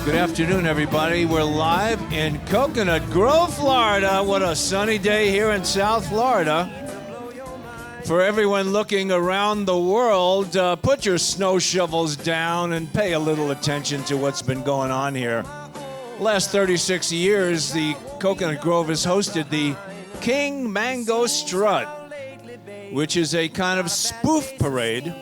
Good afternoon, everybody. We're live in Coconut Grove, Florida. What a sunny day here in South Florida. For everyone looking around the world, put your snow shovels down and pay a little attention to what's been going on here. Last 36 years, the Coconut Grove has hosted the King Mango Strut, which is a kind of spoof parade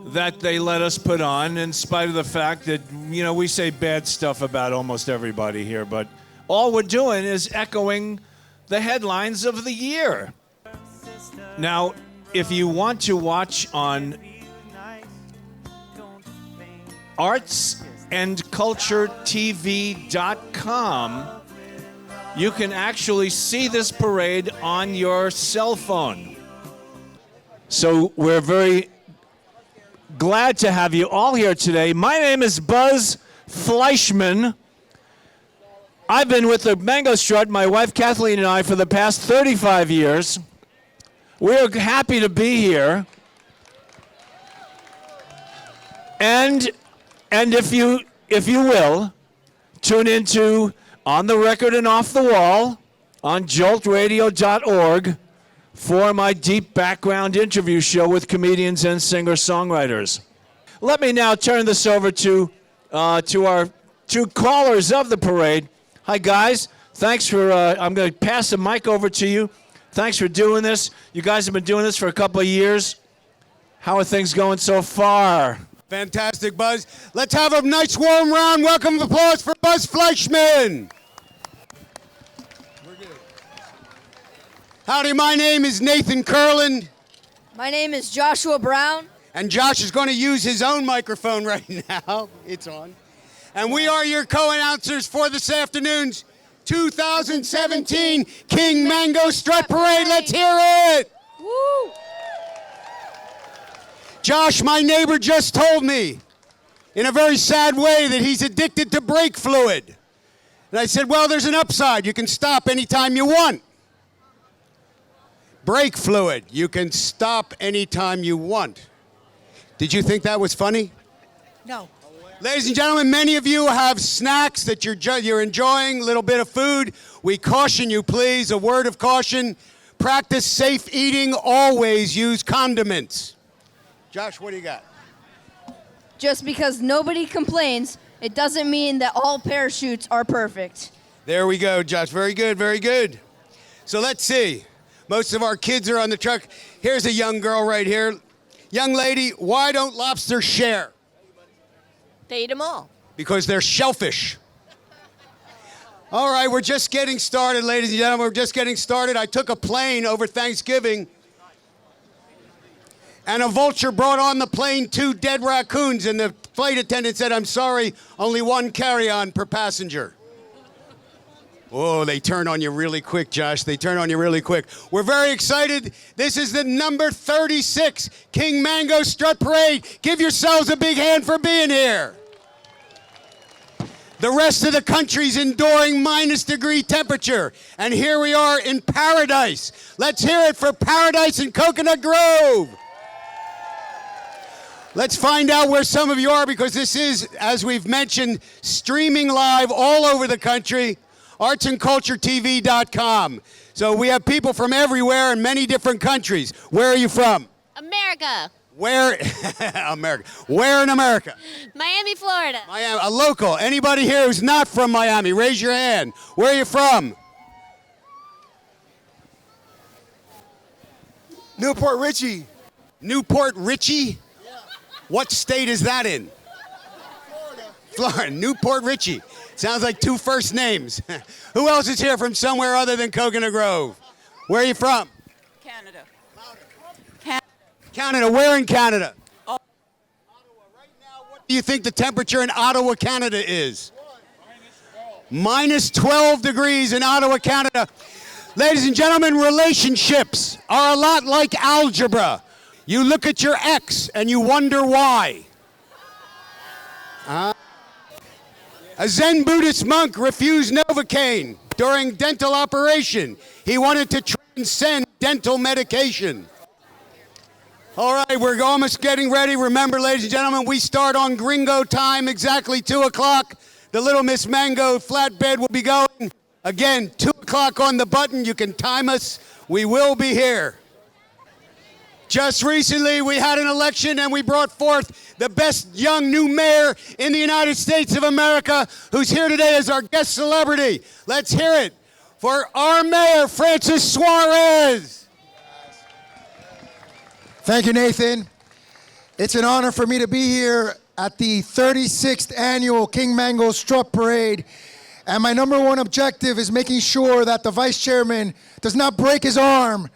that they let us put on in spite of the fact that, you know, we say bad stuff about almost everybody here, but all we're doing is echoing the headlines of the year. Now, if you want to watch on artsandculturetv.com, you can actually see this parade on your cell phone. So we're very glad to have you all here today. My name is Buzz Fleischman. I've been with the Mango Strut, my wife Kathleen and I, for the past 35 years. We're happy to be here. And if you will, tune into On the Record and Off the Wall on joltradio.org for my deep background interview show with comedians and singer-songwriters. Let me now turn this over to our two callers of the parade. Hi, guys. Thanks for, I'm going to pass the mic over to you. Thanks for doing this. You guys have been doing this for a couple of years. How are things going so far? Fantastic, Buzz. Let's have a nice warm round. Welcome of applause for Buzz Fleischman. Howdy, my name is Nathan Curlin. My name is Joshua Brown. And Josh is going to use his own microphone right now. It's on. And we are your co-announcers for this afternoon's 2017 King Mango Strut Parade. Let's hear it. Woo! Josh, my neighbor, just told me in a very sad way that he's addicted to brake fluid. And I said, well, there's an upside. You can stop anytime you want. Brake fluid. You can stop anytime you want. Did you think that was funny? No. Ladies and gentlemen, many of you have snacks that you're enjoying, a little bit of food. We caution you, please, a word of caution. Practice safe eating. Always use condiments. Josh, what do you got? Just because nobody complains, it doesn't mean that all parachutes are perfect. There we go, Josh. Very good, very good. So let's see. Most of our kids are on the truck. Here's a young girl right here. Young lady, why don't lobsters share? They eat them all. Because they're shellfish. All right, we're just getting started, ladies and gentlemen. We're just getting started. I took a plane over Thanksgiving, and a vulture brought on the plane 2 dead raccoons, and the flight attendant said, I'm sorry, only 1 carry-on per passenger. Oh, they turn on you really quick, Josh. They turn on you really quick. We're very excited. This is the number 36 King Mango Strut Parade. Give yourselves a big hand for being here. The rest of the country's enduring -degree temperature. And here we are in paradise. Let's hear it for Paradise in Coconut Grove. Let's find out where some of you are, because this is, as we've mentioned, streaming live all over the country. artsandculturetv.com. So we have people from everywhere in many different countries. Where are you from? America. Where? America. Where in America? Miami, Florida. Miami. A local. Anybody here who's not from Miami, raise your hand. Where are you from? Newport Richey. Newport Richey? Yeah. What state is that in? Florida. Newport Richey. Sounds like 2 first names. Who else is here from somewhere other than Coconut Grove? Where are you from? Canada. Canada. Where in Canada? Ottawa. Right now, what do you think the temperature in Ottawa, Canada is? -12 degrees in Ottawa, Canada. Ladies and gentlemen, relationships are a lot like algebra. You look at your ex and you wonder why. A Zen Buddhist monk refused Novocaine during dental operation. He wanted to transcend dental medication. All right, we're almost getting ready. Remember, ladies and gentlemen, we start on Gringo time, exactly 2 o'clock. The Little Miss Mango flatbed will be going. Again, 2 o'clock on the button. You can time us. We will be here. Just recently, we had an election and we brought forth the best young new mayor in the United States of America, who's here today as our guest celebrity. Let's hear it for our mayor, Francis Suarez. Thank you, Nathan. It's an honor for me to be here at the 36th annual King Mango Strut Parade. And my number one objective is making sure that the vice chairman does not break his arm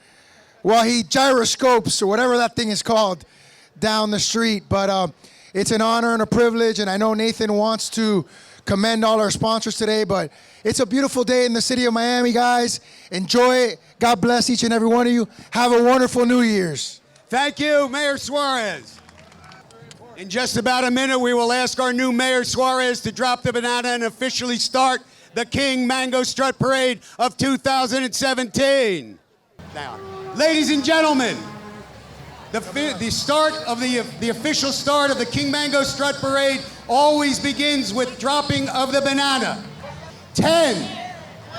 while he gyroscopes, or whatever that thing is called, down the street. But it's an honor and a privilege, and I know Nathan wants to commend all our sponsors today, but it's a beautiful day in the city of Miami, guys. Enjoy it. God bless each and every one of you. Have a wonderful New Year's. Thank you, Mayor Suarez. In just about a minute, we will ask our new Mayor Suarez to drop the banana and officially start the King Mango Strut Parade of 2017. Now, ladies and gentlemen, the official start of the King Mango Strut Parade always begins with dropping of the banana. 10,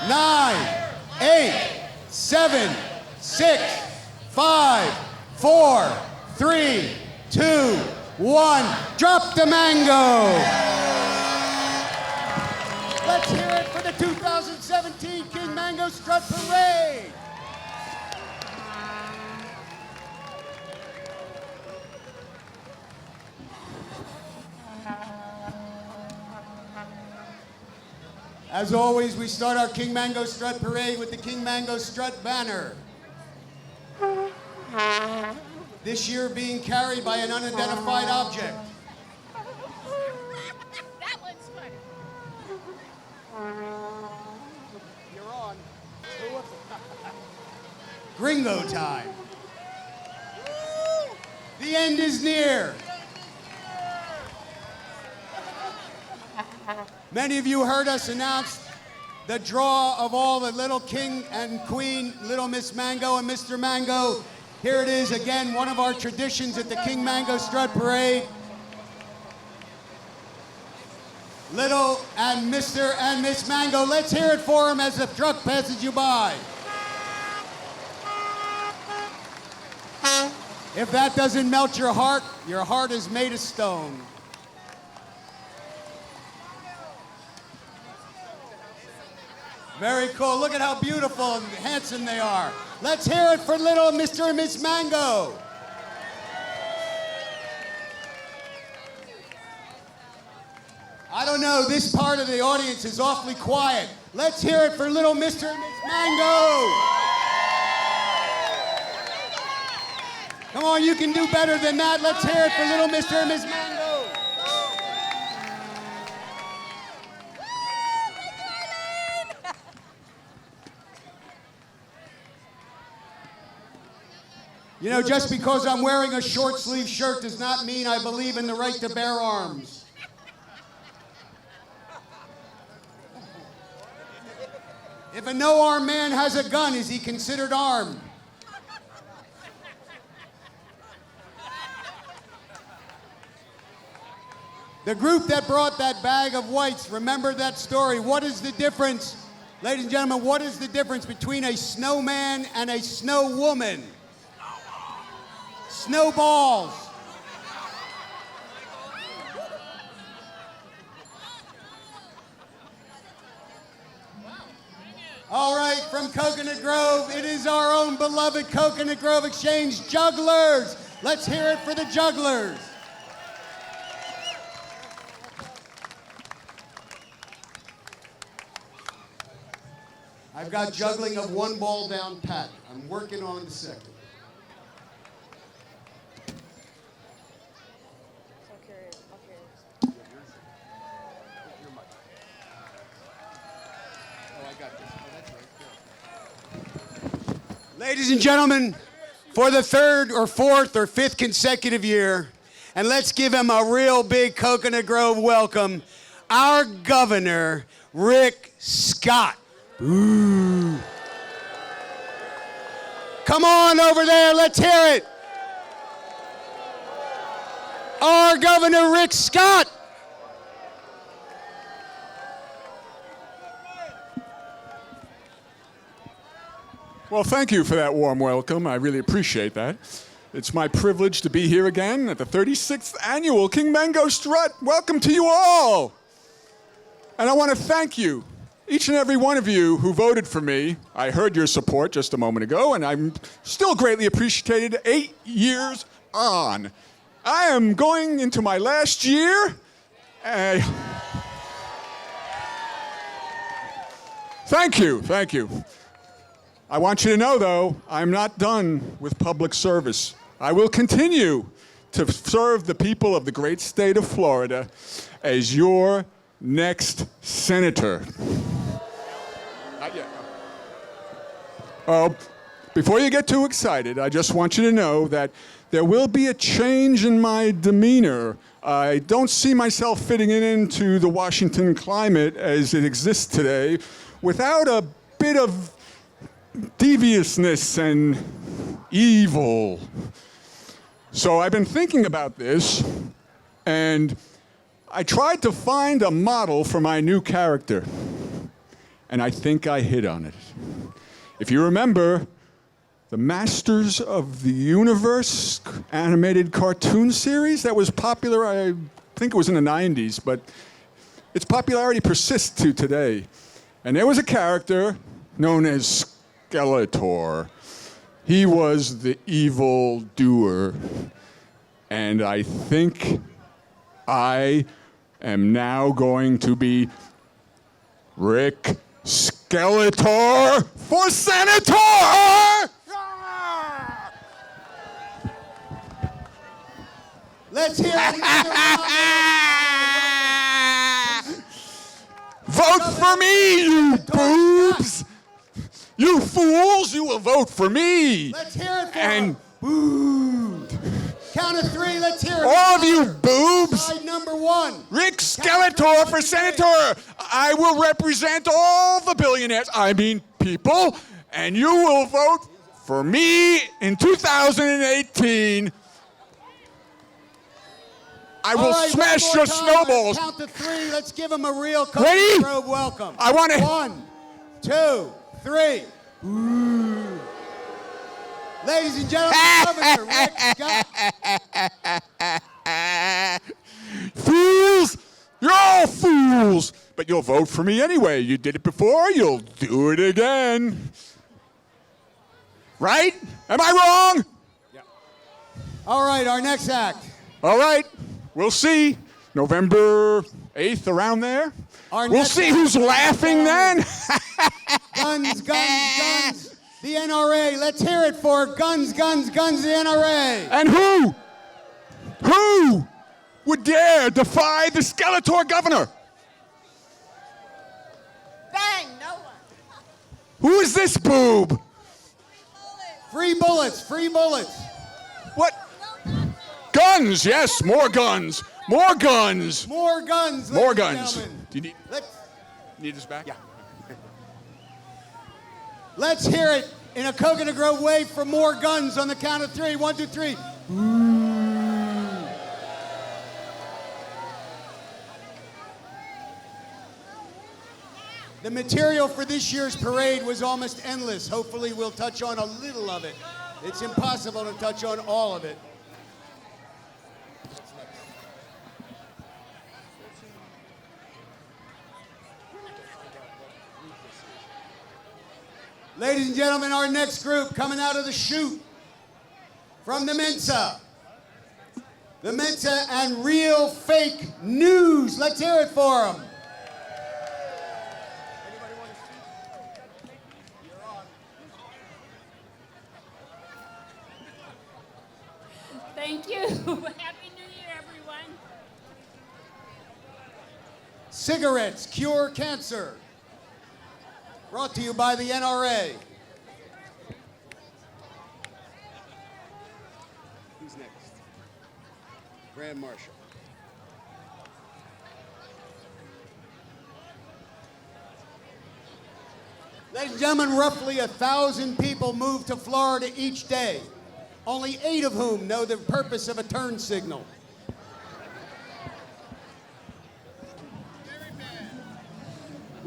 9, 8, 7, 6, 5, 4, 3, 2, 1. Drop the mango. Let's hear it for the 2017 King Mango Strut Parade. As always, we start our King Mango Strut Parade with the King Mango Strut banner. This year being carried by an unidentified object. That one's funny. You're on. Gringo time. The end is near. Many of you heard us announce the draw of all the little king and queen, Little Miss Mango and Mr. Mango. Here it is again, one of our traditions at the King Mango Strut Parade. Little and Mr. and Miss Mango, let's hear it for them as the truck passes you by. If that doesn't melt your heart is made of stone. Very cool. Look at how beautiful and handsome they are. Let's hear it for little Mr. and Miss Mango. I don't know, this part of the audience is awfully quiet. Let's hear it for little Mr. and Miss Mango. Come on, you can do better than that. Let's hear it for little Mr. and Miss Mango. You know, just because I'm wearing a short sleeve shirt does not mean I believe in the right to bear arms. If a no-armed man has a gun, is he considered armed? The group that brought that bag of whites, remember that story. What is the difference, ladies and gentlemen, what is the difference between a snowman and a snow woman? Snowballs. All right, from Coconut Grove, it is our own beloved Coconut Grove Exchange Jugglers. Let's hear it for the Jugglers. I've got juggling of one ball down pat. I'm working on the second. Ladies and gentlemen, for the third or fourth or fifth consecutive year, and let's give him a real big Coconut Grove welcome, our governor, Rick Scott. Ooh. Come on over there, let's hear it. our Governor Rick Scott. Well, thank you for that warm welcome. I really appreciate that. It's my privilege to be here again at the 36th annual King Mango Strut. Welcome to you all. And I want to thank you, each and every one of you who voted for me. I heard your support just a moment ago, and I'm still greatly appreciated 8 years on. I am going into my last year. Thank you, thank you. I want you to know, though, I'm not done with public service. I will continue to serve the people of the great state of Florida as your next senator. Not yet. Before you get too excited, I just want you to know that there will be a change in my demeanor. I don't see myself fitting into the Washington climate as it exists today without a bit of deviousness and evil. So I've been thinking about this, and I tried to find a model for my new character, and I think I hit on it. If you remember, the Masters of the Universe animated cartoon series that was popular, I think it was in the 90s, but its popularity persists to today. And there was a character known as Skeletor. He was the evil doer. And I think I am now going to be Rick Skeletor for senator! Let's hear it. Vote for me, you boobs! You fools, you will vote for me! Let's hear it for And boo. Count of three, let's hear it. all of you boobs! Side number one. Rick Skeletor for senator! I will represent all the billionaires, I mean people, and you will vote for me in 2018. I will All right, smash one more your time. snowballs. Let's count to three. Let's give him a real Ready? Grove welcome. I want to. 1, 2, 3. Ooh. Ladies and gentlemen, Governor Rick Scott. Fools! You're all fools! But you'll vote for me anyway. You did it before, you'll do it again. Right? Am I wrong? Yeah. All right, our next act. All right. We'll see. November 8th, around there. Our We'll next see act. who's laughing then. Guns, guns, guns. The NRA. Let's hear it for Guns, Guns, Guns, the NRA. And who? Who would dare defy the Skeletor governor? Bang, no one. Who is this boob? Free bullets, free bullets. What? Guns, yes, more guns. More guns. More guns, More ladies and guns. gentlemen. Do you Let's, need this back? Yeah. Let's hear it in a Coconut Grove way for more guns on the count of three. 1, 2, 3. The material for this year's parade was almost endless. Hopefully we'll touch on a little of it. It's impossible to touch on all of it. Ladies and gentlemen, our next group coming out of the chute from the Mensa. The Mensa and Real Fake News. Let's hear it for them. Thank you. Happy New Year, everyone. Cigarettes Cure Cancer. Brought to you by the NRA. Who's next? Grand Marshal. Ladies and gentlemen, roughly 1,000 people move to Florida each day, only 8 of whom know the purpose of a turn signal.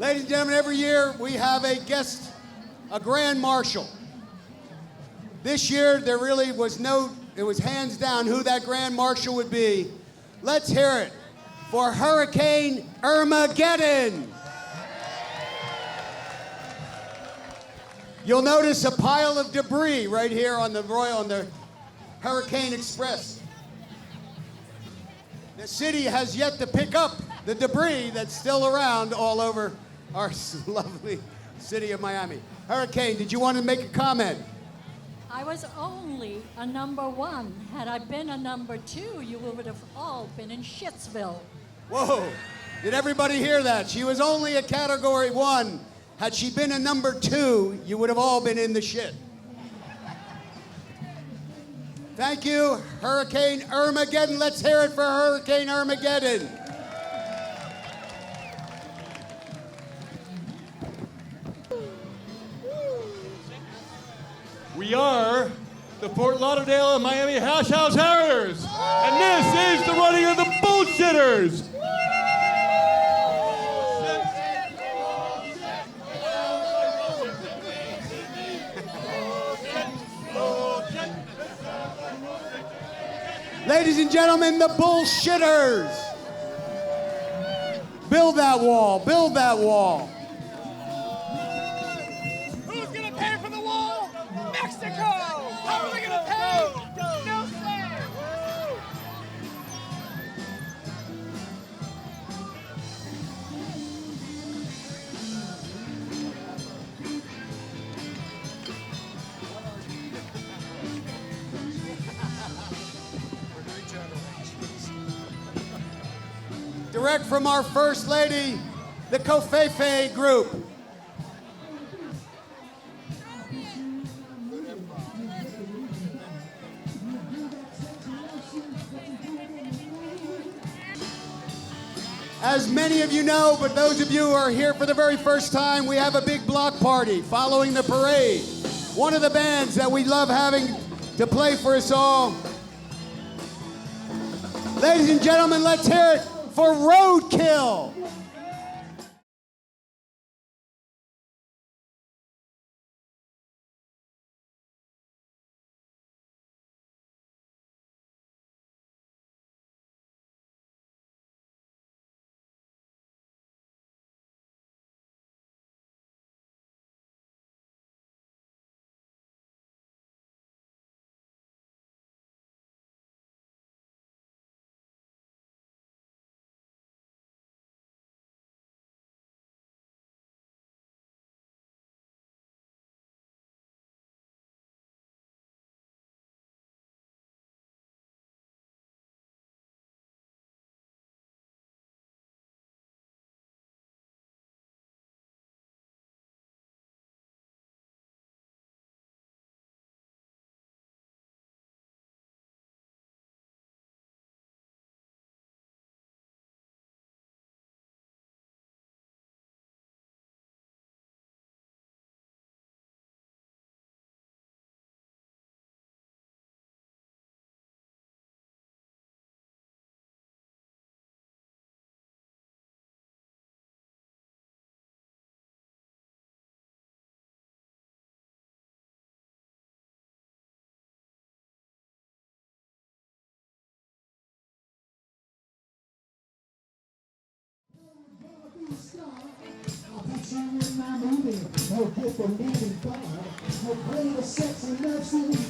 Ladies and gentlemen, every year we have a guest, a grand marshal. This year there really was it was hands down who that grand marshal would be. Let's hear it for Hurricane Irmageddon. You'll notice a pile of debris right here on the Hurricane Express. The city has yet to pick up the debris that's still around all over our lovely city of Miami. Hurricane, did you want to make a comment? I was only a number 1. Had I been a number 2, you would have all been in Shitsville. Whoa, did everybody hear that? She was only a category 1. Had she been a number 2, you would have all been in the shit. Thank you, Hurricane Irmageddon. Let's hear it for Hurricane Irmageddon. We are the Fort Lauderdale and Miami Hash House Harriers, and this is the running of the Bullshitters. Ladies and gentlemen, the Bullshitters. Build that wall, build that wall. Who's gonna pay for the wall? Mexico! How are they gonna pay? No fair! Direct from our First Lady, the Kofefe Group. As many of you know, but those of you who are here for the very first time, we have a big block party following the parade. One of the bands that we love having to play for us all. Ladies and gentlemen, let's hear it for Roadkill.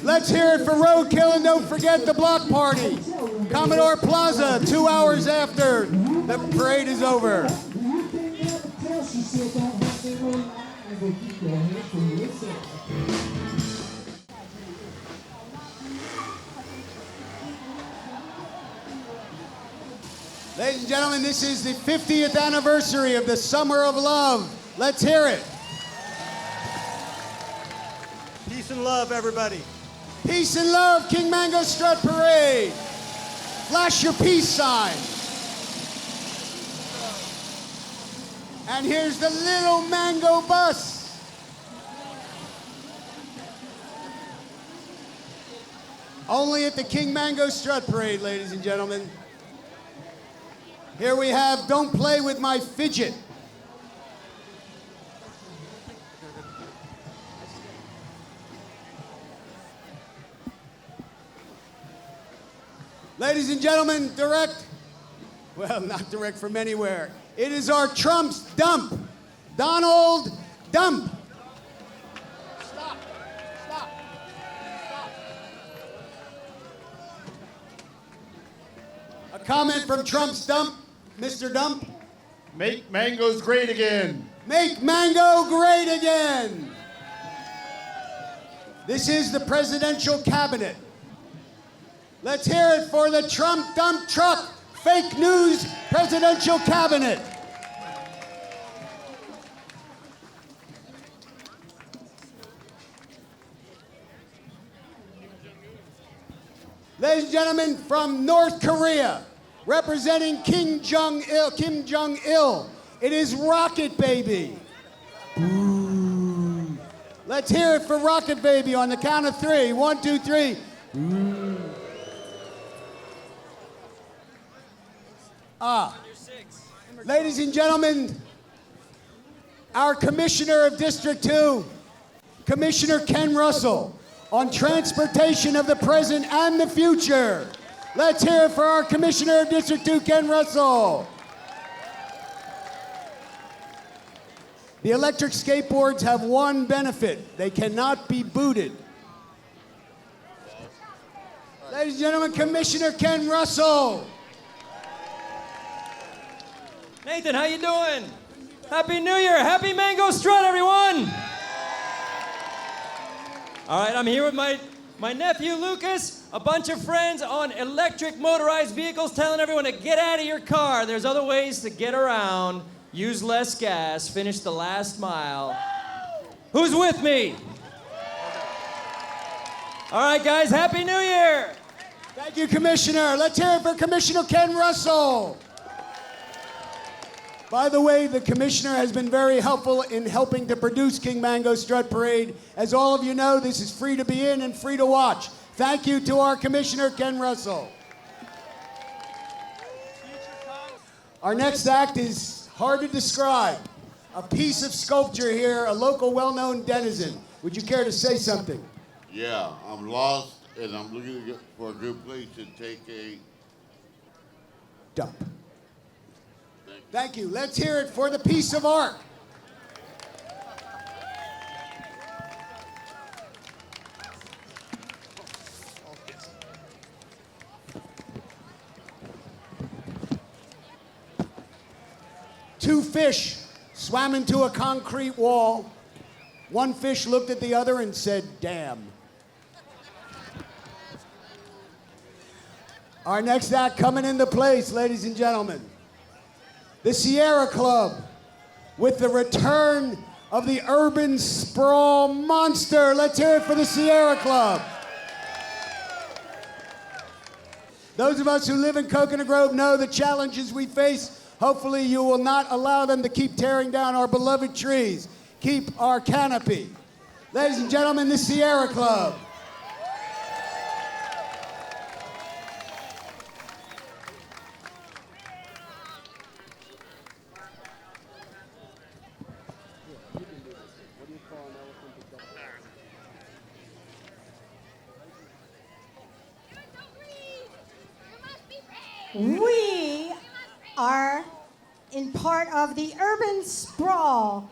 Let's hear it for Roadkill, and don't forget the block party. Commodore Plaza, 2 hours after the parade is over. Ladies and gentlemen, this is the 50th anniversary of the Summer of Love. Let's hear it. Peace and love, everybody. Peace and love, King Mango Strut Parade. Flash your peace sign. And here's the little mango bus. Only at the King Mango Strut Parade, ladies and gentlemen. Here we have Don't Play With My Fidget. Ladies and gentlemen, not direct from anywhere. It is our Trump's dump, Donald Dump. Stop. A comment from Trump's dump, Mr. Dump. Make mangoes great again. Make mango great again. This is the presidential cabinet. Let's hear it for the Trump Dump Truck Fake News Presidential Cabinet. Ladies and gentlemen, from North Korea, representing Kim Jong-il, it is Rocket Baby. Ooh. Let's hear it for Rocket Baby on the count of 3. 1, 2, 3. Ooh. Ladies and gentlemen, our Commissioner of District 2, Commissioner Ken Russell, on transportation of the present and the future. Let's hear it for our Commissioner of District 2, Ken Russell. The electric skateboards have one benefit. They cannot be booted. Ladies and gentlemen, Commissioner Ken Russell. Nathan, how you doing? Happy New Year. Happy Mango Strut, everyone. All right, I'm here with my nephew, Lucas, a bunch of friends on electric motorized vehicles, telling everyone to get out of your car. There's other ways to get around. Use less gas. Finish the last mile. Who's with me? All right, guys, Happy New Year. Thank you, Commissioner. Let's hear it for Commissioner Ken Russell. By the way, the Commissioner has been very helpful in helping to produce King Mango Strut Parade. As all of you know, this is free to be in and free to watch. Thank you to our Commissioner, Ken Russell. Our next act is hard to describe. A piece of sculpture here, a local well-known denizen. Would you care to say something? Yeah, I'm lost and I'm looking for a good place to take a dump. Thank you. Let's hear it for the piece of art. Two fish swam into a concrete wall. One fish looked at the other and said, "Damn." Our next act coming into place, ladies and gentlemen. The Sierra Club, with the return of the urban sprawl monster. Let's hear it for the Sierra Club. Those of us who live in Coconut Grove know the challenges we face. Hopefully you will not allow them to keep tearing down our beloved trees. Keep our canopy. Ladies and gentlemen, the Sierra Club. We are in part of the urban sprawl,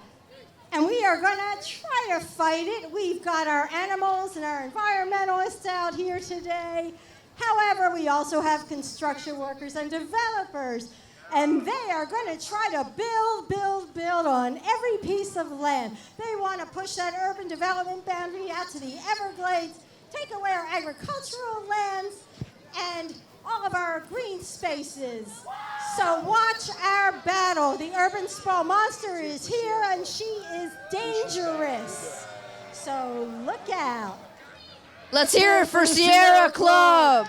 and we are going to try to fight it. We've got our animals and our environmentalists out here today. However, we also have construction workers and developers, and they are going to try to build on every piece of land. They want to push that urban development boundary out to the Everglades, take away our agricultural lands, and all of our green spaces. So watch our battle. The urban sprawl monster is here and she is dangerous. So look out. Let's hear it for Sierra Club.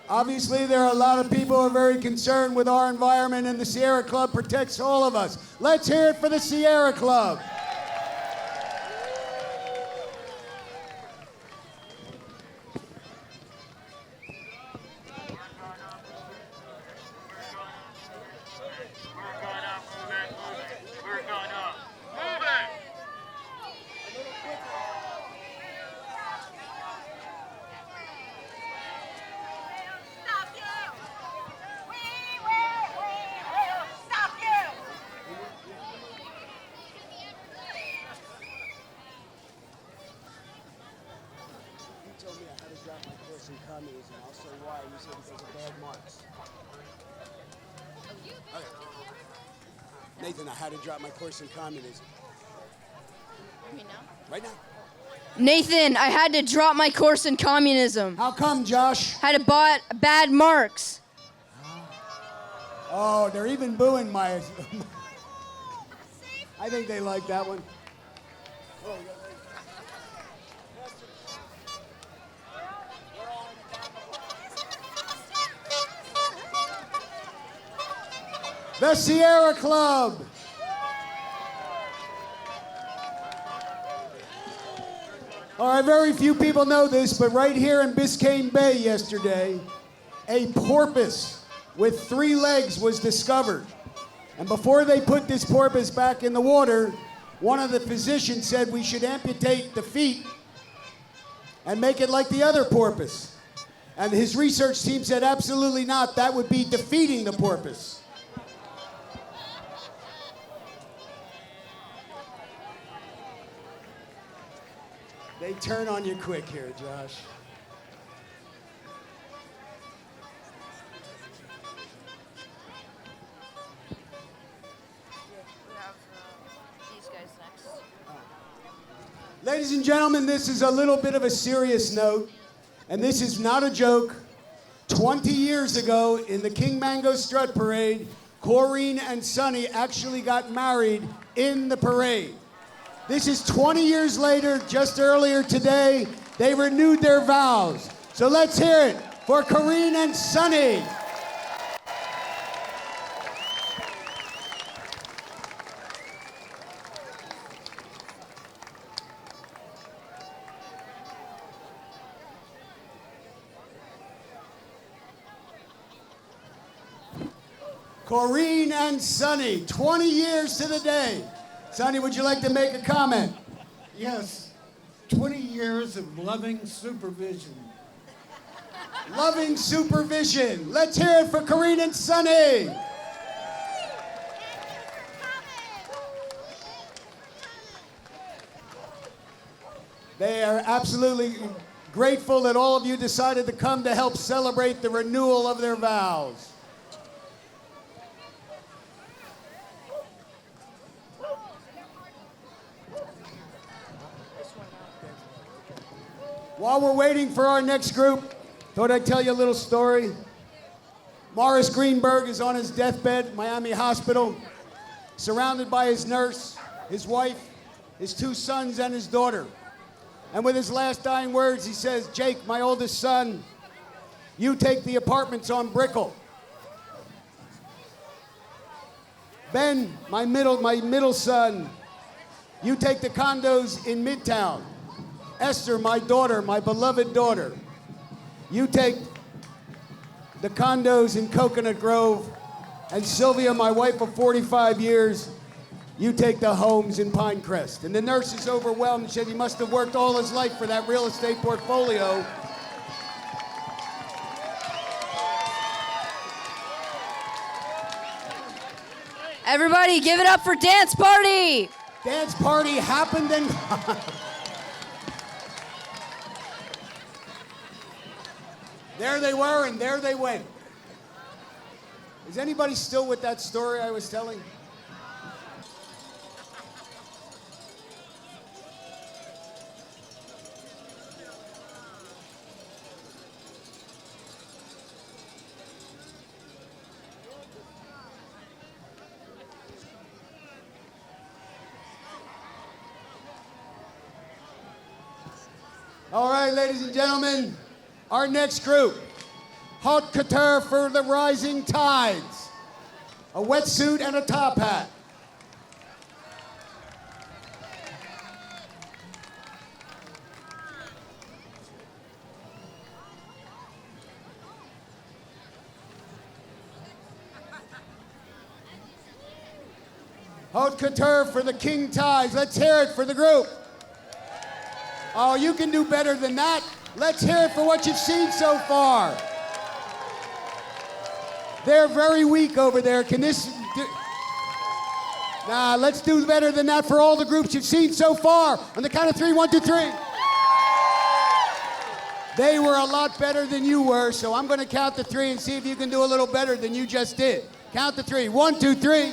Obviously, there are a lot of people who are very concerned with our environment, and the Sierra Club protects all of us. Let's hear it for the Sierra Club. course in communism. I'll say why. You say because of bad marks. Okay. Nathan, I had to drop my course in communism. Right now. Nathan, I had to drop my course in communism. How come, Josh? Had to bad marks. Oh, they're even booing my... I think they like that one. The Sierra Club. All right, very few people know this, but right here in Biscayne Bay yesterday, a porpoise with 3 legs was discovered. And before they put this porpoise back in the water, one of the physicians said we should amputate the feet and make it like the other porpoise. And his research team said absolutely not. That would be defeating the porpoise. They turn on you quick here, Josh. Ladies and gentlemen, this is a little bit of a serious note, and this is not a joke. 20 years ago in the King Mango Strut Parade, Corrine and Sonny actually got married in the parade. This is 20 years later, just earlier today, they renewed their vows. So let's hear it for Corrine and Sonny. Corrine and Sonny, 20 years to the day. Sonny, would you like to make a comment? Yes, 20 years of loving supervision. Loving supervision. Let's hear it for Corrine and Sonny. They are absolutely grateful that all of you decided to come to help celebrate the renewal of their vows. While we're waiting for our next group, thought I'd tell you a little story. Morris Greenberg is on his deathbed, Miami Hospital, surrounded by his nurse, his wife, his 2 sons, and his daughter. And with his last dying words, he says, Jake, my oldest son, you take the apartments on Brickell. Ben, my middle son, you take the condos in Midtown. Esther, my daughter, my beloved daughter, you take the condos in Coconut Grove. And Sylvia, my wife of 45 years, you take the homes in Pinecrest. And the nurse is overwhelmed and said he must have worked all his life for that real estate portfolio. Everybody, give it up for Dance Party! Dance Party happened and... There they were, and there they went. Is anybody still with that story I was telling? All right, ladies and gentlemen. Our next group, haute couture for the rising tides. A wetsuit and a top hat. Haute couture for the king tides. Let's hear it for the group. Oh, you can do better than that. Let's hear it for what you've seen so far. They're very weak over there. Can this... Nah, let's do better than that for all the groups you've seen so far. On the count of 3, 1, 2, 3. They were a lot better than you were, so I'm going to count to 3 and see if you can do a little better than you just did. Count to 3. 1, 2, 3.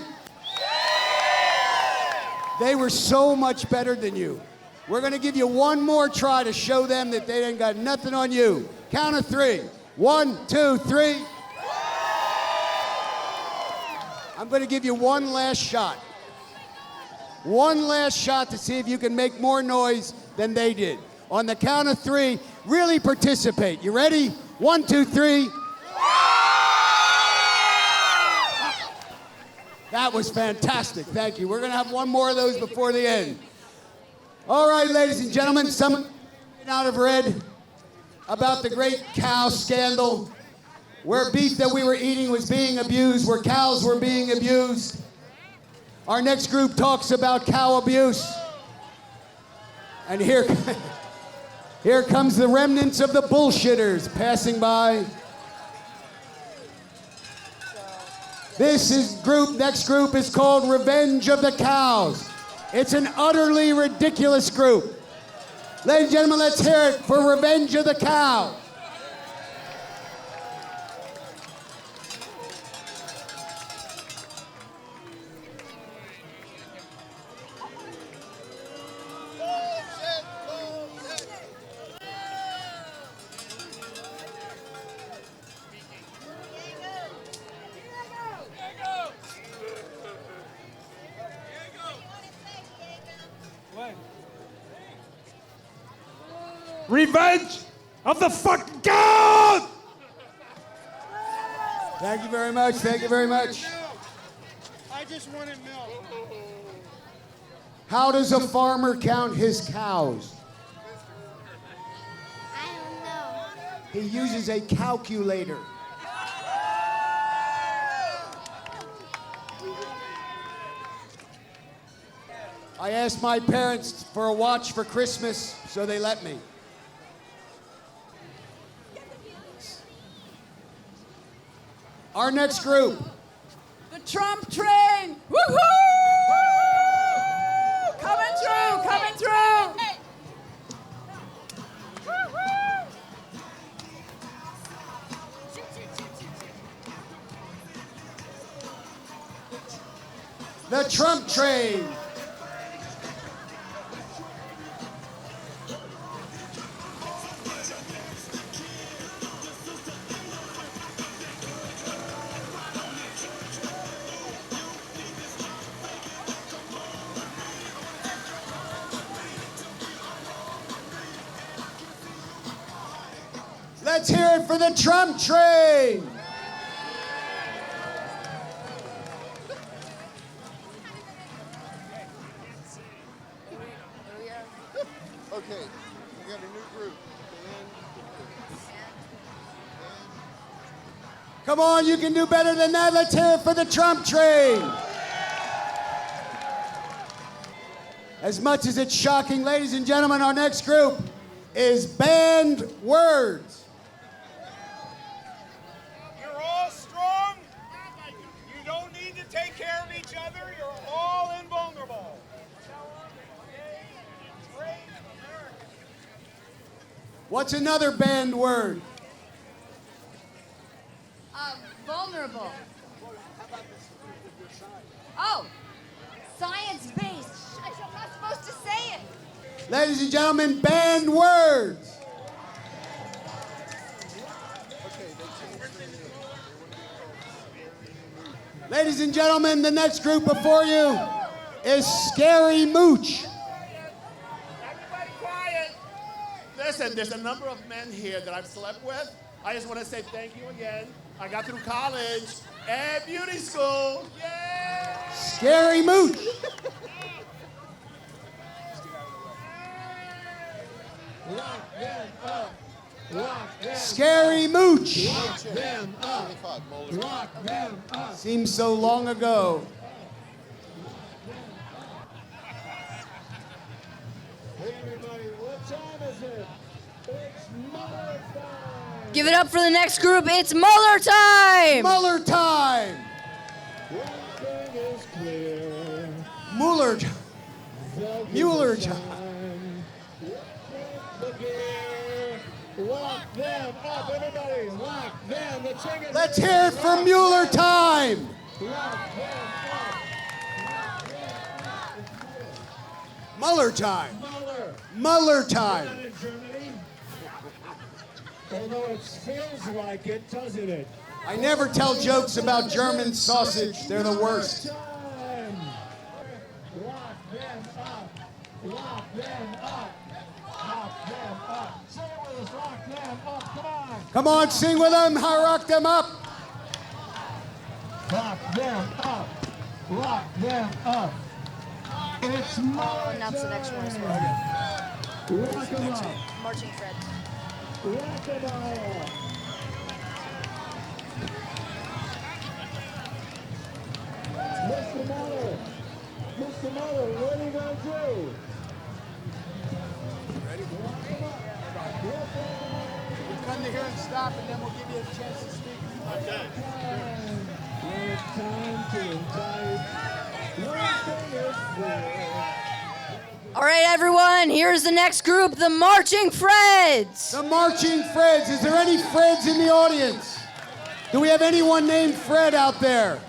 They were so much better than you. We're going to give you one more try to show them that they ain't got nothing on you. Count to 3. 1, 2, 3. I'm going to give you one last shot. One last shot to see if you can make more noise than they did. On the count of 3, really participate. You ready? 1, 2, 3. That was fantastic. Thank you. We're going to have one more of those before the end. All right, ladies and gentlemen, someone out of red about the great cow scandal, where beef that we were eating was being abused, where cows were being abused. Our next group talks about cow abuse. And here comes the remnants of the bullshitters passing by. Next group is called Revenge of the Cows. It's an utterly ridiculous group. Ladies and gentlemen, let's hear it for Revenge of the Cows. Revenge of the fucking cows! Thank you very much. Thank you very much. I just wanted milk. How does a farmer count his cows? I don't know. He uses a calculator. I asked my parents for a watch for Christmas, so they let me. Our next group. The Trump train! Woohoo! Coming through, coming through! The Trump train. Let's hear it for the Trump train. Okay, we got a new group. Come on, you can do better than that. Let's hear it for the Trump train. As much as it's shocking, ladies and gentlemen, our next group is Banned Words. You're all strong. You don't need to take care of each other. You're all invulnerable. What's another banned word? Vulnerable. Oh, science-based. I'm not supposed to say it. Ladies and gentlemen, banned words. Ladies and gentlemen, the next group before you is Scary Mooch. Everybody quiet. Listen, there's a number of men here that I've slept with. I just want to say thank you again. I got through college and beauty school. Yay! Scary Mooch. Scary Mooch. Seems so long ago. Give it up for the next group. It's Mueller time. Mueller time. Mueller time. Mueller time. Lock them up, everybody. Lock them. The chicken. Let's hear it for Mueller time. Lock them up. Mueller time. Mueller. Mueller time. In Germany. Although it feels like it, doesn't it? I never tell jokes about German sausage. They're the worst. Time. Lock them up. Lock them up. Lock them up. Say it with us. Lock them up. Come on. Come on, sing with them. Rock them up. Lock them up. Lock them up. It's Mueller Announce the next one as well. time. Lock them up. Marching Fred. Lock them up. Mr. Mueller, what are you going to do? We'll come to here and stop, and then we'll give you a chance to speak. Okay. It's time to invite one thing is All right, everyone, here's the next group, the Marching Freds. The Marching Freds. Is there any Freds in the audience? Do we have anyone named Fred out there?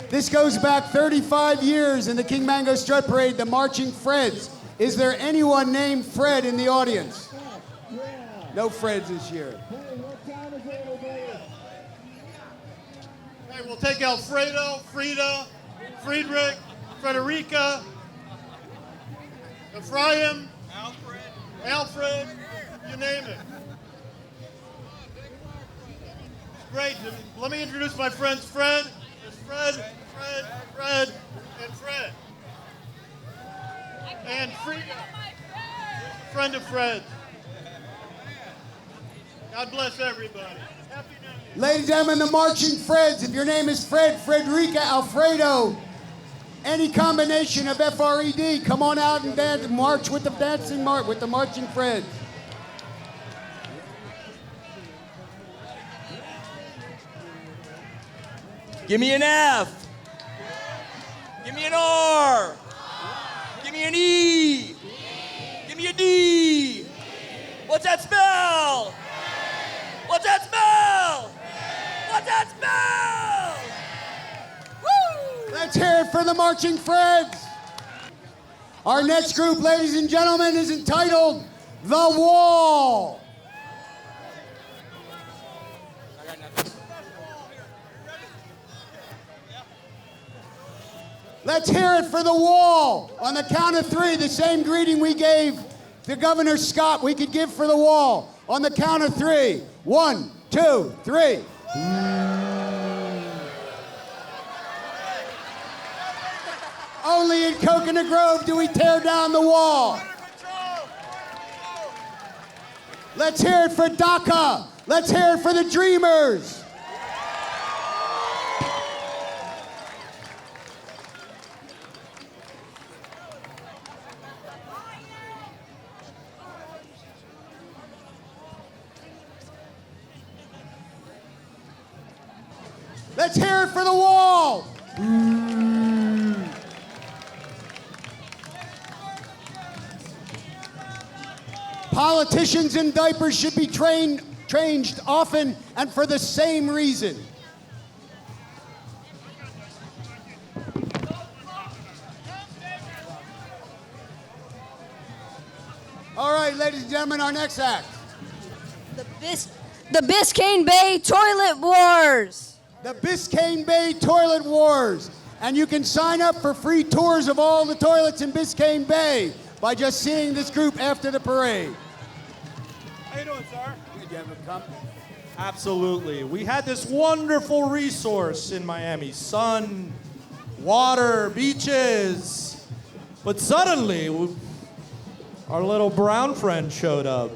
This goes back 35 years in the King Mango Strut Parade, the Marching Freds. Is there anyone named Fred in the audience? No Freds this year. Hey, we'll take Alfredo, Frida, Friedrich, Frederica, Ephraim, Alfred, you name it. Great. Let me introduce my friends Fred. There's Fred, and Fred. And Frida, friend of Fred. God bless everybody. Happy New Year. Ladies and gentlemen, the Marching Freds. If your name is Fred, Frederica, Alfredo, any combination of F-R-E-D, come on out and dance, march with the dancing with the Marching Freds. Give me an F. Give me an R. Give me an E. Give me a D. What's that spell? What's that spell? What's that spell? Woo! Let's hear it for the Marching Freds. Our next group, ladies and gentlemen, is entitled The Wall. Let's hear it for The Wall. On the count of three, the same greeting we gave to Governor Scott, we could give for The Wall. On the count of three. 1, 2, 3. Only in Coconut Grove do we tear down the wall. Let's hear it for DACA. Let's hear it for the Dreamers. Let's hear it for the wall. Politicians in diapers should be changed often and for the same reason. All right, ladies and gentlemen, our next act. The Biscayne Bay Toilet Wars. The Biscayne Bay Toilet Wars. And you can sign up for free tours of all the toilets in Biscayne Bay by just seeing this group after the parade. How you doing, sir? Did you ever come? Absolutely. We had this wonderful resource in Miami. Sun, water, beaches. But suddenly, our little brown friend showed up.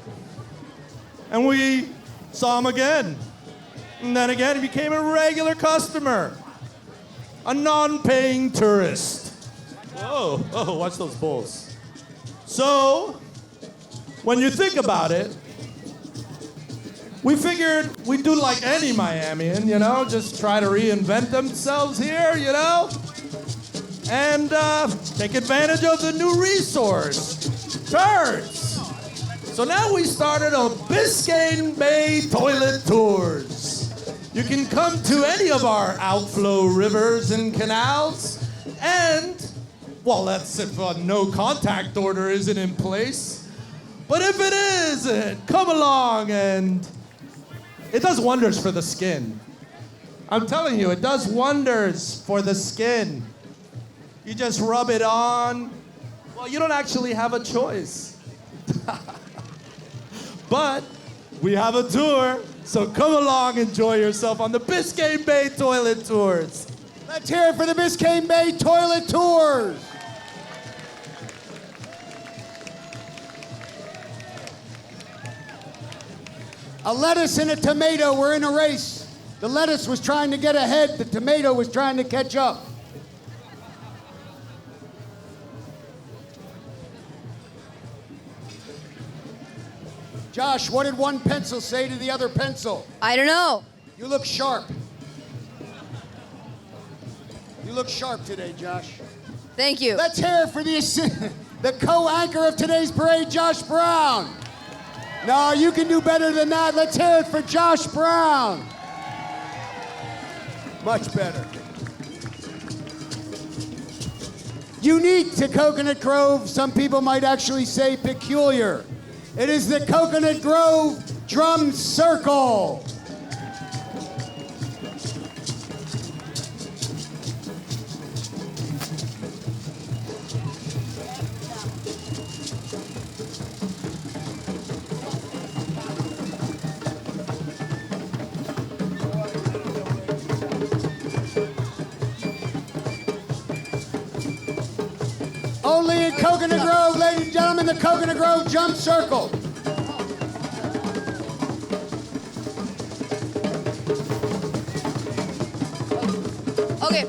And we saw him again. And then again, he became a regular customer. A non-paying tourist. Whoa, oh, watch those bulls. So, when you think about it, we figured we'd do like any Miamian, you know, just try to reinvent themselves here, you know, and take advantage of the new resource, turds. So now we started a Biscayne Bay toilet tours. You can come to any of our outflow rivers and canals, and, well, that's if a no contact order isn't in place. But if it is, come along, and it does wonders for the skin. I'm telling you, it does wonders for the skin. You just rub it on. Well, you don't actually have a choice. But we have a tour, so come along, enjoy yourself on the Biscayne Bay toilet tours. Let's hear it for the Biscayne Bay toilet tours. A lettuce and a tomato were in a race. The lettuce was trying to get ahead, the tomato was trying to catch up. Josh, what did one pencil say to the other pencil? I don't know. You look sharp. You look sharp today, Josh. Thank you. Let's hear it for the co-anchor of today's parade, Josh Brown. No, you can do better than that. Let's hear it for Josh Brown. Much better. Unique to Coconut Grove, some people might actually say peculiar. It is the Coconut Grove Drum Circle. Only in Coconut Grove, ladies and gentlemen, the Coconut Grove Jump Circle. Okay.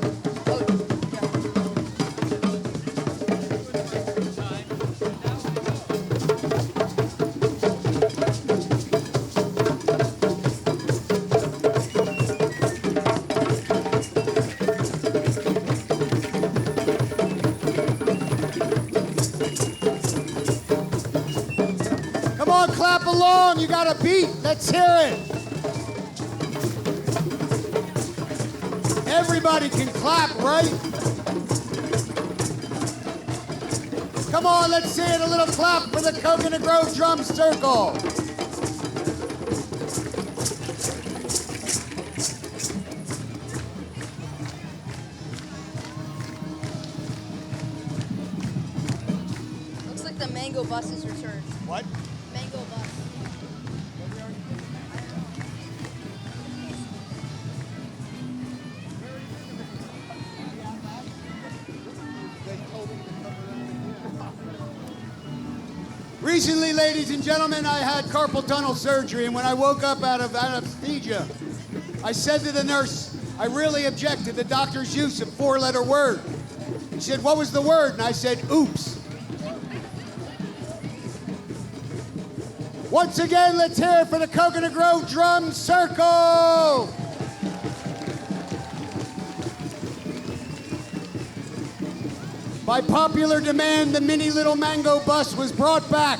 Come on, clap along. You got a beat. Let's hear it. Everybody can clap, right? Come on, let's see it. A little clap for the Coconut Grove Drum Circle. Looks like the mango bus is returned. What? Mango bus. Recently, ladies and gentlemen, I had carpal tunnel surgery, and when I woke up out of anesthesia, I said to the nurse, I really object to the doctor's use of four-letter word. She said, what was the word? And I said, oops. Once again, let's hear it for the Coconut Grove Drum Circle. By popular demand, the mini little mango bus was brought back.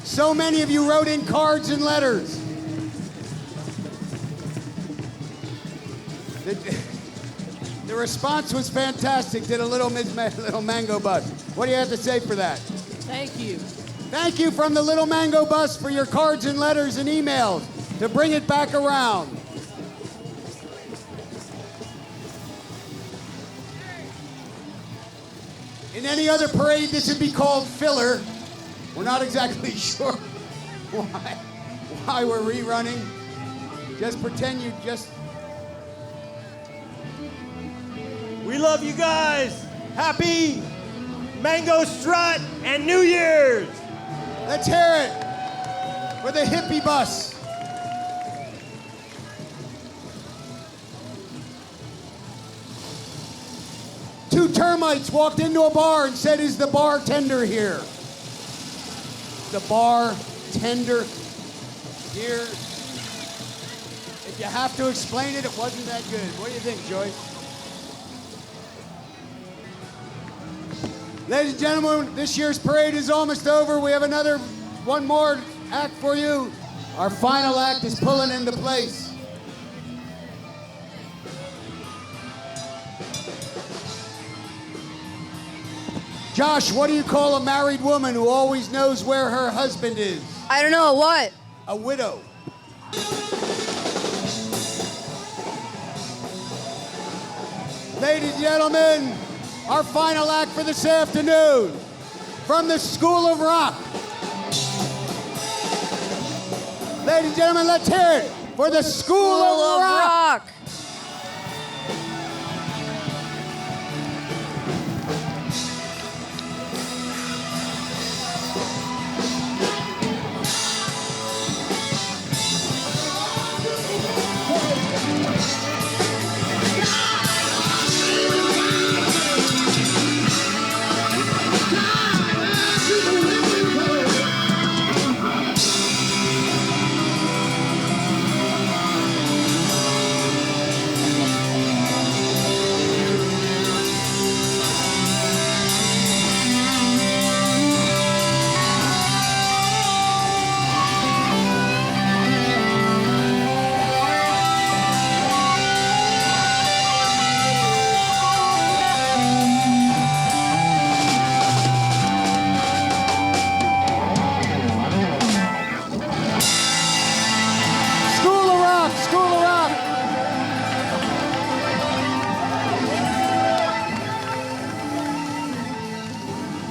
So many of you wrote in cards and letters. The response was fantastic to the little mango bus. What do you have to say for that? Thank you. Thank you from the Little Mango Bus for your cards and letters and emails to bring it back around. In any other parade, this would be called filler. We're not exactly sure why we're rerunning. Just pretend you just... We love you guys. Happy Mango Strut and New Year's. Let's hear it for the hippie bus. Two termites walked into a bar and said, is the bartender here? The bartender here? If you have to explain it, it wasn't that good. What do you think, Joyce? Ladies and gentlemen, this year's parade is almost over. We have one more act for you. Our final act is pulling into place. Josh, what do you call a married woman who always knows where her husband is? I don't know, what? A widow. Ladies and gentlemen, our final act for this afternoon, from the School of Rock. Ladies and gentlemen, let's hear it for the School of Rock.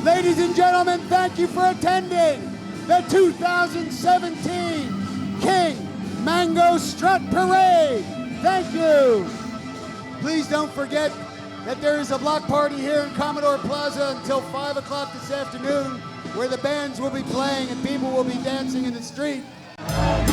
Ladies and gentlemen, thank you for attending the 2017 King Mango Strut Parade. Thank you. Please don't forget that there is a block party here in Commodore Plaza until 5 o'clock this afternoon, where the bands will be playing and people will be dancing in the street. We'll be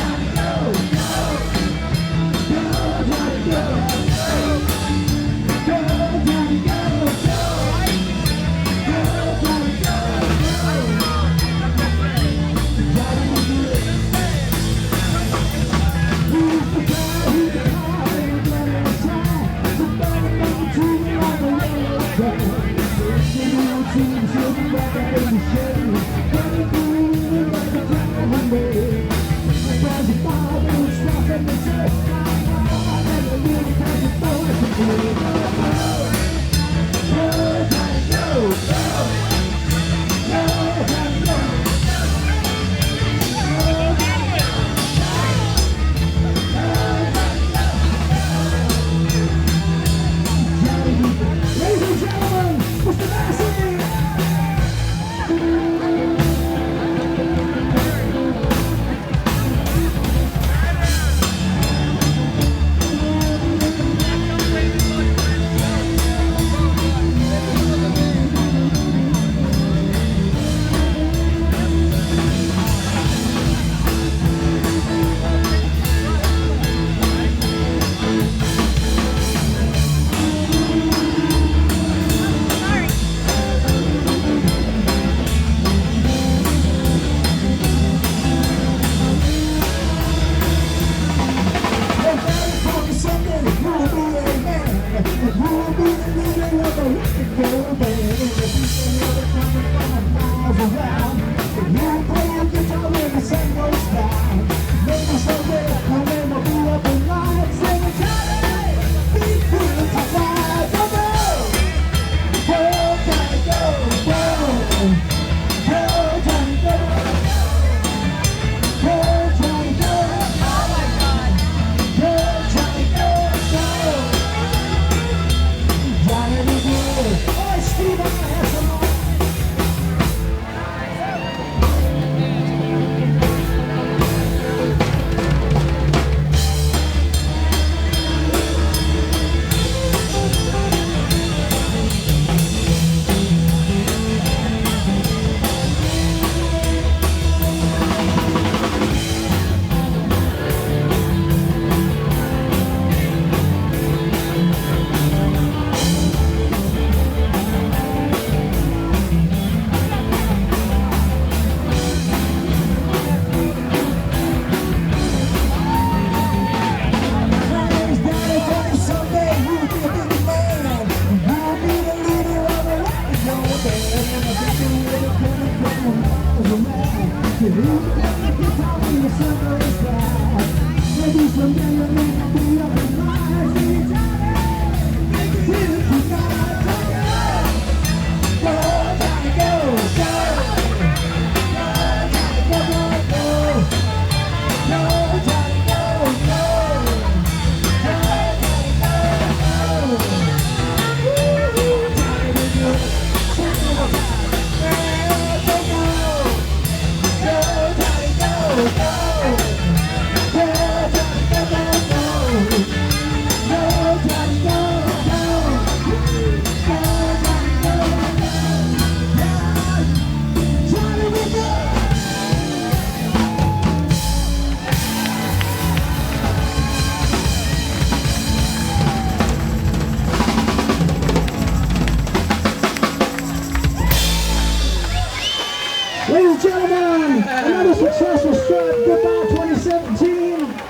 Ladies and gentlemen, another successful Strut. Goodbye 2017.